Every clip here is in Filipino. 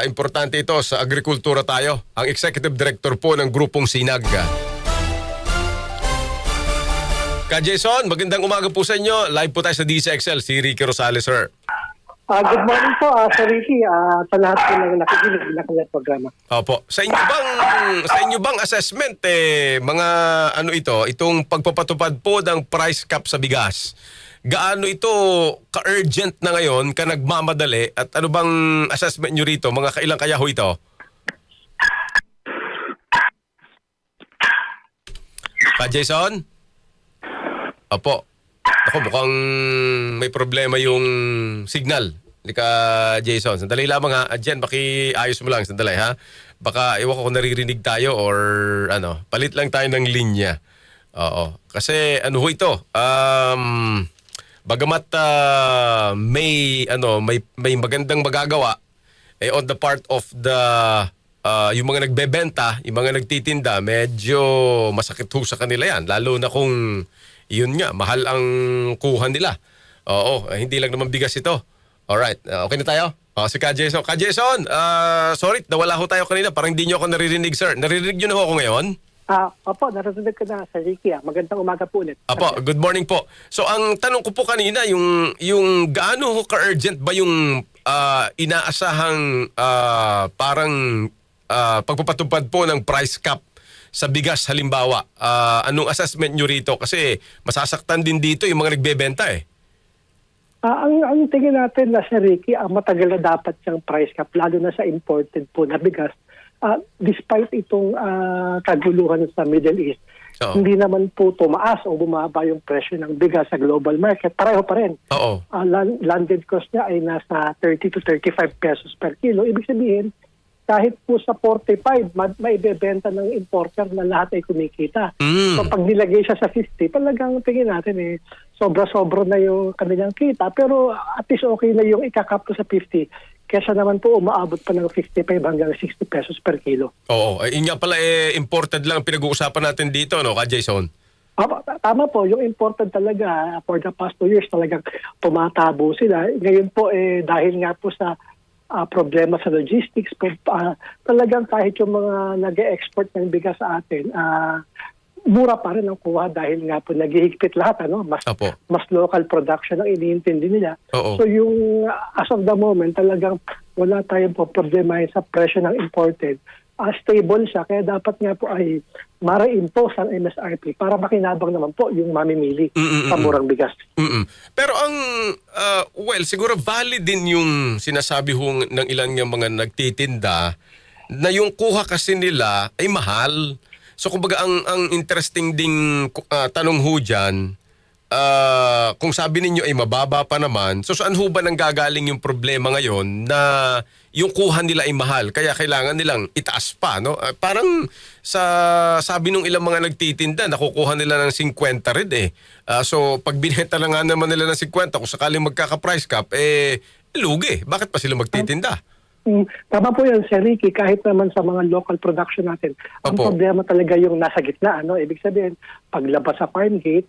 Importante ito sa agrikultura tayo. Ang Executive Director po ng Grupong Sinag. Ka-Jason, magandang umaga po sa inyo. Live po tayo sa DCXL, si Ricky Rosales, sir. Good morning po, Sir Ricky. Sa lahat po ng nakikinig na kanyang programa. Opo. Sa inyo bang assessment mga itong pagpapatupad po ng price cap sa bigas? Gaano ito ka-urgent na ngayon, ka nagmamadali, at ano bang assessment nyo rito? Mga kailang kaya ho ito? Jason? Opo. Ako, mukhang may problema yung signal. Hindi ka, Jason. Sandali lamang ha. Diyan, pakiayos mo lang. Sandali ha. Baka, iwan ko kung naririnig tayo or palit lang tayo ng linya. Oo. Kasi ano ho ito? Bagamat may magandang magagawa on the part of the yung mga nagbebenta, yung mga nagtitinda, medyo masakit ho sa kanila yan. Lalo na kung yun nga, mahal ang kuha nila. Oo, hindi lang naman bigas ito. Alright, okay na tayo? Si Ka-Jason. Ka-Jason, sorry, nawala ho tayo kanina. Parang hindi nyo ako naririnig, sir. Naririnig nyo na ho ako ngayon? Opo, narinig ko na, Sir Ricky. Magandang umaga po ulit. Apo, good morning po. So ang tanong ko po kanina, yung gaano ho ka-urgent ba yung inaasahang parang pagpapatupad po ng price cap sa bigas halimbawa? Anong assessment nyo rito? Kasi masasaktan din dito yung mga nagbebenta eh. Ang tingin natin na, Sir Ricky, matagal na dapat siyang price cap, lalo na sa imported po na bigas. Despite itong kaguluhan sa Middle East, hindi naman po tumaas o bumaba yung presyo ng bigas sa global market. Pareho pa rin. Landed cost niya ay nasa 30 to 35 pesos per kilo. Ibig sabihin, kahit po sa 45, maibebenta ng importer na lahat ay kumikita. So pag nilagay siya sa 50, talagang tingin natin sobra-sobra na yung kanilang kita. Pero at least okay na yung ikakap to sa 50. Kesa naman po umaabot pa ng 55 hanggang 60 pesos per kilo. Oo, yun nga pala imported lang pinag-uusapan natin dito, no, Ka-Jason? Tama po, yung imported talaga for the past 2 years talagang tumatabo sila. Ngayon po dahil nga po sa problema sa logistics po, talagang kahit yung mga nag-export ng bigas sa atin, mura pa rin ang kuha dahil nga po naghihigpit lahat, mas local production ang iniintindi nila. So yung as of the moment talagang wala tayong problema sa presyo ng imported. Stable siya, kaya dapat nga po ay mara-impose ang MSRP para makinabang naman po yung mamimili sa murang bigas. Pero siguro valid din yung sinasabi ng ilang yung mga nagtitinda na yung kuha kasi nila ay mahal. So kumbaga ang interesting ding tanong ho dyan, kung sabi ninyo ay mababa pa naman, so saan ho ba nanggagaling yung problema ngayon na yung kuha nila ay mahal, kaya kailangan nilang itaas pa, no? Parang sabi nung ilang mga nagtitinda, nakukuha nila ng 50 rin eh. So pag binenta na nga naman nila ng 50, kung sakaling magkaka-price cap, lugi. Bakit pa sila magtitinda? Tama po yan, Sir Ricky, kahit naman sa mga local production natin. Ang problema talaga yung nasa gitna. Ibig sabihin, paglabas sa farm gate,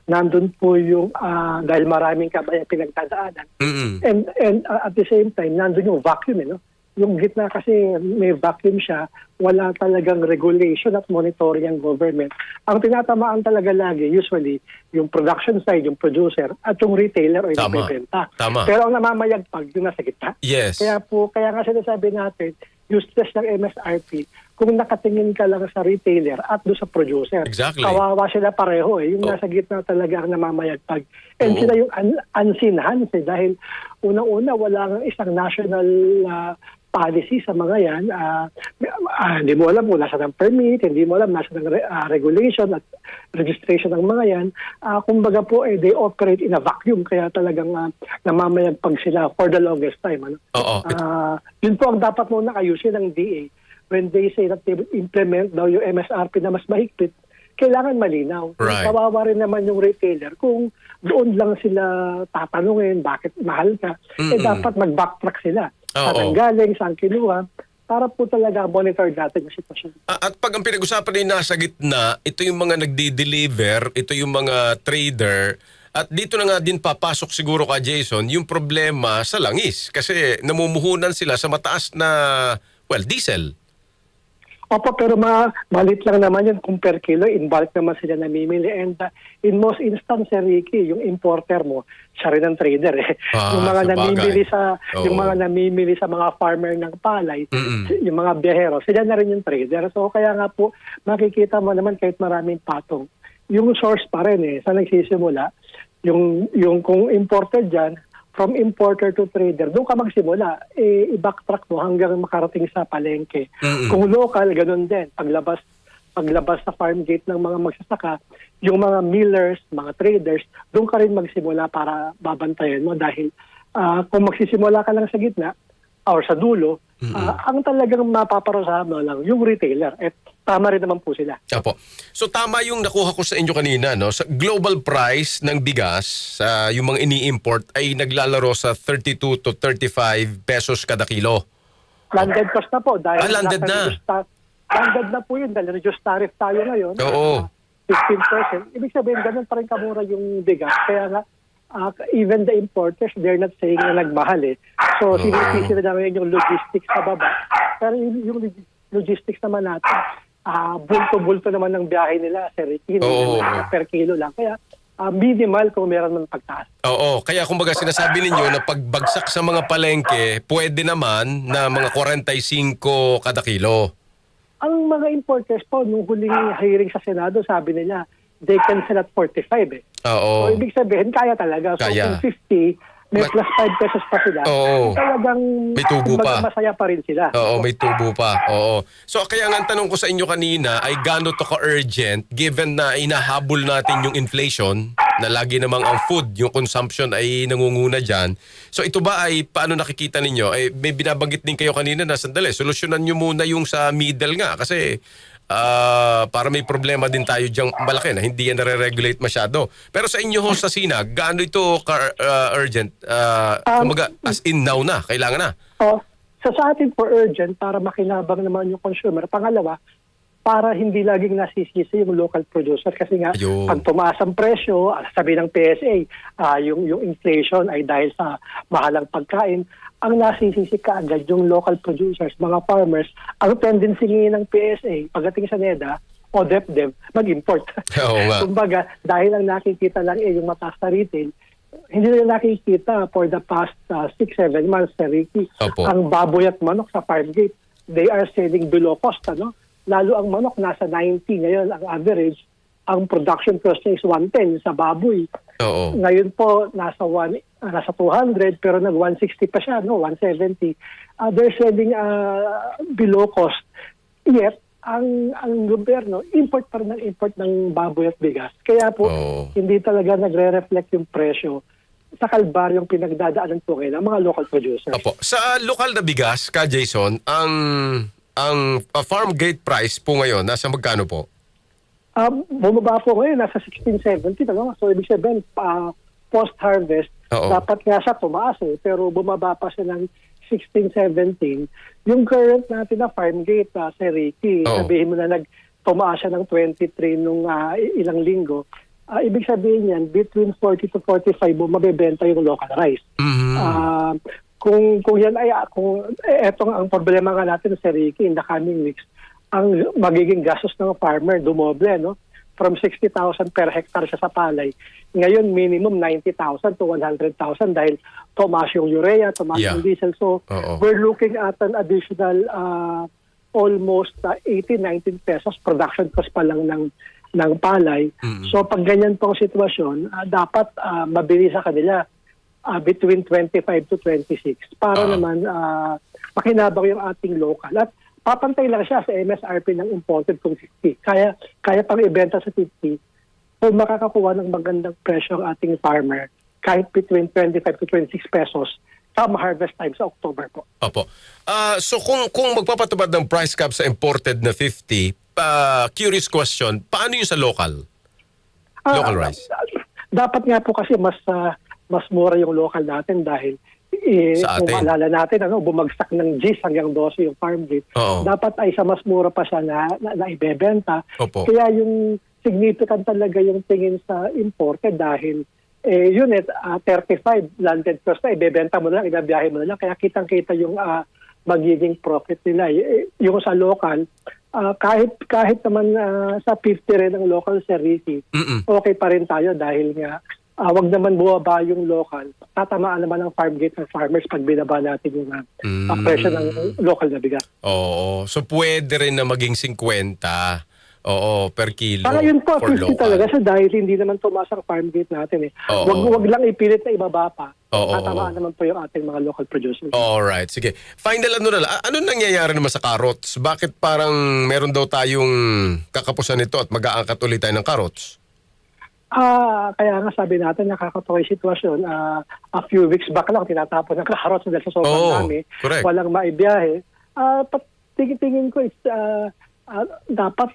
nandun po yung, dahil maraming kabayan pinagdadaanan. And at the same time, nandun yung vacuum. Yung gitna kasi may vacuum siya, wala talagang regulation at monitoring ang government. Ang tinatamaan talaga lagi, usually, yung production side, yung producer, at yung retailer o yung nagbebenta. Pero ang namamayagpag, yung nasa gitna. Yes. Kaya nga sinasabi natin, useless ng MSRP kung nakatingin ka lang sa retailer at doon sa producer. Exactly. Kawawa sila pareho. Yung nasa gitna talaga ang namamayagpag. And sila yung unseen hands dahil unang-una wala nga isang national policy sa mga yan. Hindi mo alam kung nasa ng permit, hindi mo alam nasa ng regulation at registration ng mga yan. Kumbaga po, they operate in a vacuum kaya talagang namamayagpag sila for the longest time. Yun po ang dapat muna ayusin ng DA. When they say that they implement daw yung MSRP na mas mahigpit, kailangan malinaw. Right. Kawawa rin naman yung retailer kung doon lang sila tatanungin bakit mahal ka. Dapat mag-backtrack sila. Saan galing, saan kinuha, para po talaga monitor natin yung sitwasyon. At pag ang pinag-usapan ay nasa gitna, ito yung mga nagdi-deliver, ito yung mga trader, At dito na nga din papasok siguro ka Jason yung problema sa langis kasi namumuhunan sila sa mataas na diesel. Opo, pero malit lang naman yun kung per kilo, in bulk naman sila namimili. And in most instances, Ricky, yung importer mo, siya rin ang trader eh. Yung mga sabagay. yung mga namimili sa mga farmer ng palay, yung mga biyahero, sila na rin yung trader. So kaya nga po, makikita mo naman kahit maraming patong. Yung source pa rin eh, sa nagsisimula, yung kung imported dyan, from importer to trader, doon ka magsimula, i-backtrack mo hanggang makarating sa palengke. Kung local, ganun din. Paglabas sa farm gate ng mga magsasaka, yung mga millers, mga traders, doon ka rin magsimula para babantayan mo dahil kung magsisimula ka lang sa gitna or sa dulo, ang talagang mapaparusahan mo lang yung retailer. At tama rin naman po sila. Apo. So tama yung nakuha ko sa inyo kanina, no? Sa global price ng bigas, yung mga ini-import ay naglalaro sa 32 to 35 pesos kada kilo. Landed cost na po dahil landed na. Landed na po yun dahil reduced tariff tayo ngayon. Oo. 15%. Ibig sabihin, ganun pa rin kamura yung bigas. Kaya nga, even the importers, they're not saying na nagmahal eh. So, sinisisi na namin yung logistics sa baba. Pero yung logistics naman natin, bulto-bulto naman ng biyahe nila, Sir Ricky. Hindi naman per kilo lang. Kaya, minimal kung meron ng pagtaas. Oo, kaya kumbaga sinasabi ninyo na pagbagsak sa mga palengke, pwede naman na mga 45 kada kilo. Ang mga importers po, nung huling hearing sa Senado, sabi nila, they can sell at 45 eh. Oo. So, ibig sabihin, kaya talaga. So, Kaya. kung 50, may plus 5 pesos pa sila. Oo. Talagang May tubo pa. masaya pa rin sila. Oo, may tubo pa. Oo. So kaya nga ang tanong ko sa inyo kanina ay gaano to ka-urgent given na inahabol natin yung inflation na lagi namang ang food, yung consumption ay nangunguna dyan. So ito ba ay paano nakikita ninyo? May binabanggit din kayo kanina na sandali, solusyonan nyo muna yung sa middle nga kasi para may problema din tayo diyang malaki na hindi yan nare-regulate masyado. Pero sa inyo ho sa Sinag, gaano ito urgent? Kumaga, as in now na, kailangan na. Sa atin po urgent para makinabang naman yung consumer. Pangalawa, para hindi laging nasisisi yung local producer. Kasi nga, pag tumaas ang presyo, sabi ng PSA, yung inflation ay dahil sa mahalang pagkain, ang nasisisi kaagad yung local producers, mga farmers, ang tendency ng PSA, pagdating sa NEDA, o DepDev, mag-import. Oo nga. Kumbaga, dahil ang nakikita lang yung mataas na retail, hindi nila nakikita for the past 6-7 months, Ricky, ang baboy at manok sa farm gate, they are selling below cost, ano? Lalo ang manok nasa 90 ngayon, ang average, ang production cost is 110 sa baboy. Oo. Ngayon po nasa 200 pero nag 160 pa siya, no, 170. They're selling below cost. Yet ang gobyerno import pa rin ng baboy at bigas. Kaya po hindi talaga nagre-reflect yung presyo sa kalbaryong pinagdadaanan po ngayon ng mga local producers. Opo. Sa lokal na bigas, ka Jason, ang farm gate price po ngayon nasa magkano po? Bumaba po ngayon, nasa 16.70. Ano? So, ibig sabihin, post-harvest, dapat nga siya tumaas eh. Pero bumaba pa siya ng 16.17. Yung current natin na farm gate, Sir Ricky, sabihin mo na tumaas siya ng 23 nung ilang linggo. Ibig sabihin yan, between 40 to 45 mabebenta yung local rice. Kung yan ay, etong ang problema nga natin, Sir Ricky, in the coming weeks, ang magiging gastos ng farmer dumoble, no? From 60,000 per hectare siya sa palay. Ngayon, minimum 90,000 to 100,000 dahil tumaas yung urea, tumaas yung diesel. So, we're looking at an additional almost 18-19 pesos production cost pa lang ng palay. So, pag ganyan pong sitwasyon, dapat mabili sa kanila between 25 to 26 para naman makinabang yung ating local. At papantay lang siya sa MSRP ng imported kung 50. Kaya pang ibenta sa 50, kung makakakuha ng magandang presyo ang ating farmer, kahit between 25 to 26 pesos, come harvest time sa October po. Opo. So kung magpapatupad ng price cap sa imported na 50, curious question, paano yung sa local? Local rice? Dapat nga po kasi mas mura yung local natin dahil kung maalala natin, bumagsak ng 10 hanggang 12 yung farm gate. Dapat ay sa mas mura pa siya na ibebenta. Kaya yung significant talaga yung tingin sa imported dahil yun 35 landed cost na, ibebenta mo na lang, inabiyahe mo na lang. Kaya kitang-kita yung magiging profit nila. Yung sa local, kahit naman sa 50 rin ang local sa Ricky, okay pa rin tayo dahil nga wag naman bumaba yung local. Tatamaan naman ang farm gate ng farmers pag binaba natin yung presyo ng local na bigas. Oo. So pwede rin na maging 50 per kilo Para yun po, for 50 local. talaga sa dahil hindi naman tumaas ang farm gate natin eh. Oo. Wag lang ipilit na ibaba pa. Oo. Tatamaan naman po yung ating mga local producers. Alright, sige. Final na lang. Ano nangyayari naman sa carrots? Bakit parang meron daw tayong kakapusan nito at mag-aangkat ulit tayo ng carrots? Kaya nga sabi natin, nakakatawa yung sitwasyon. A few weeks back lang, tinatapon ng carrots dahil sa sobrang dami. Correct. Walang maibiyahe. Tingin ko, dapat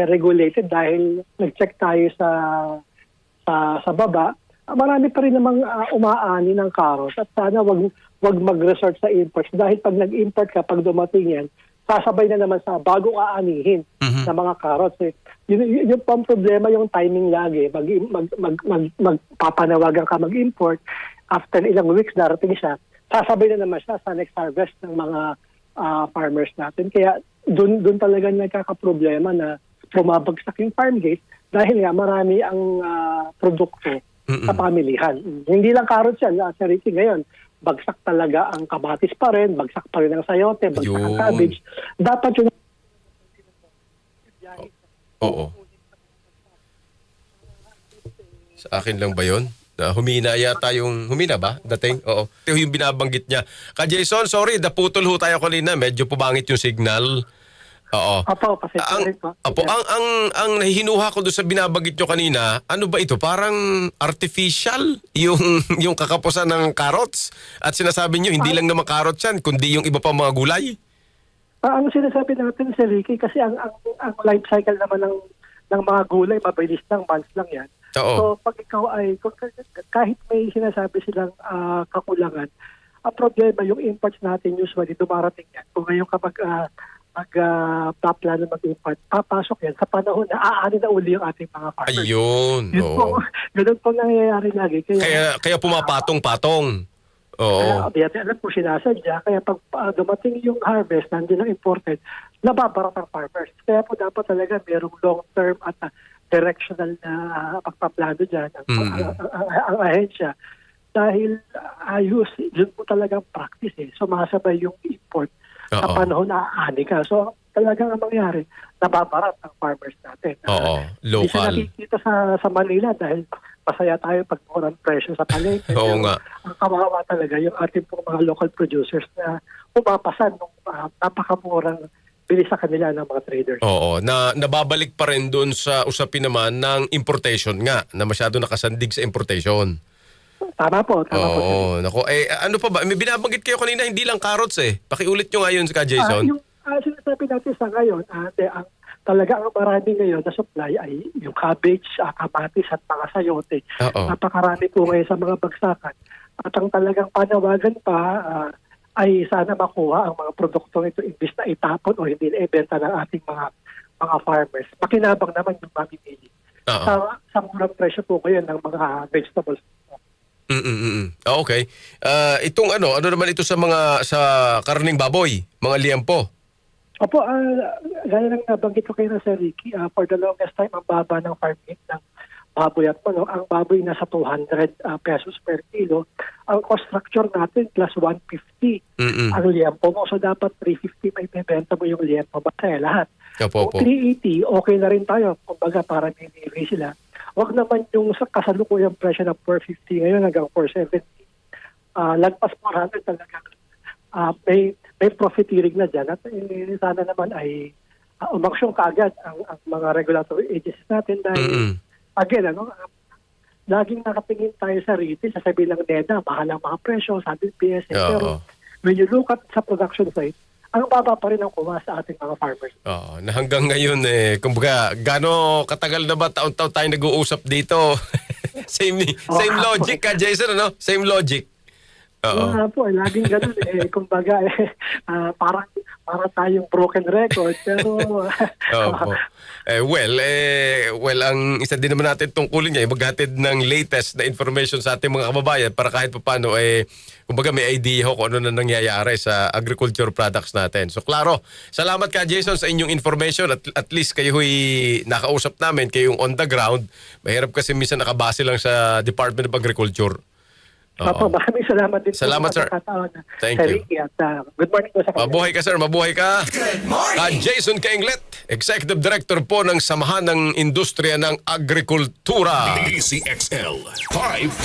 regulated dahil nag-check tayo sa baba. Marami pa rin namang umaani ng carrots at sana wag mag-resort sa imports dahil pag nag-import ka, pag dumating yan, sasabay na naman sa bagong aanihin na mga carrots. Yung pang problema, yung timing lagi. Magpapanawagan ka mag-import, after ilang weeks darating siya, sasabay na naman siya sa next harvest ng mga farmers natin. Kaya doon talaga nagkakaproblema na bumabagsak yung farm gate dahil nga marami ang produkto sa pamilihan. Hindi lang carrots yan, sa Ricky ngayon. Bagsak talaga ang kamatis pa rin, bagsak pa rin ang sayote, bagsak ang cabbage. Dapat yung Oo. Sa akin lang ba yun? Humina yata yung... Humina ba? Dating? Oo. Ito yung binabanggit niya. Jason, sorry, naputol ho tayo kanina. Medyo pumangit yung signal. Oo. Apo, pasensya rin po. Ang nahihinuha ko doon sa binabanggit nyo kanina, ano ba ito? Parang artificial yung kakapusan ng carrots? At sinasabi nyo, hindi lang naman carrots yan, kundi yung iba pang mga gulay? Ang sinasabi natin sa Ricky, kasi ang life cycle naman ng mga gulay, mabilis lang, months lang yan. Oo. So pag ikaw kahit may sinasabi silang kakulangan, ang problema yung imports natin usually dumarating yan. Kung ngayon ka magpaplano mag-import, papasok yan sa panahon na aani na uli yung ating mga farmers. Ayun. Yun po, ganun po nangyayari lagi. Kaya pumapatong-patong. Oo. Kaya alam po sinasadya, kaya pag dumating yung harvest, nandun ang imported, nababarat ang farmers. Kaya po dapat talaga merong long-term at directional na pagpaplano dyan ang ahensya. Dahil ayos, yun po talagang practice sumasabay yung import sa panahon na aani ka. So talagang ang mangyari, nababarat ang farmers natin. Oo, local. Hindi siya nakikita sa Manila dahil masaya tayo pag murang presyo sa palengke. Oo nga. Ang kawawa talaga yung ating pong mga local producers na pumapasan ng napakamurang bilis sa kanila ng mga traders. Oo, nababalik pa rin doon sa usapin naman ng importation nga, na masyado nakasandig sa importation. Tama po. Oo, nako. Ano pa ba? May binabanggit kayo kanina, hindi lang carrots Pakiulit nyo ngayon sa Jason. Yung sinasabi natin sa ngayon, talaga ang marami ngayon na supply ay yung cabbage, kamatis at mga sayote. Napakarami po ngayon sa mga bagsakan. At ang talagang panawagan pa ay sana makuha ang mga produktong ito imbis na itapon o hindi na ibenta ng ating mga farmers. Makinabang naman yung mamimili. Sa murang presyo po ngayon ng mga vegetables. Okay. Itong ano naman ito sa karning baboy, mga liempo? Opo, gaya lang nabanggit ko kayo na Sir Ricky, for the longest time, ang baba ng farm gate ng baboy at manok, ang baboy nasa 200 pesos per kilo. Ang cost structure natin plus 150 ang liempo mo. So dapat 350 may bebenta mo yung liempo. Basta lahat. Opo. 380, okay na rin tayo. Kumbaga para binili sila. Huwag naman yung sa kasalukuyang presyo ng 450 ngayon hanggang 470. Lagpas 400 talaga. May profiteering na dyan at sana naman ay umaksyon kaagad ang mga regulatory agencies natin dahil again, laging nakatingin tayo sa retail, sasabihin lang NEDA, mahal ang mga presyo, sabi ng PSA. Pero when you look at sa production side, ang baba pa rin ang kuha sa ating mga farmers. Na hanggang ngayon kumbaga, gaano katagal na ba taon-taon tayo nag-uusap dito? same logic ka, Jason, ano? Same logic. Po, laging ganun kumbaga para tayong broken record. Pero Opo. Well, ang isa din naman natin tungkulin niya, maghatid ng latest na information sa ating mga kababayan para kahit paano, kumbaga may idea ho kung ano na nangyayari sa agriculture products natin. So, klaro, salamat ka, Jason, sa inyong information. At least kayo nakausap namin, kayong on the ground. Mahirap kasi minsan nakabase lang sa Department of Agriculture. Opo, maraming salamat din Salamat, po sir. sa pagkakataon. Thank Sir you. Ricky, at good morning po sa kanila. Mabuhay ka, sir. Mabuhay ka. Jason Kainglet, Executive Director po ng Samahan ng Industriya ng Agrikultura. DCXL 558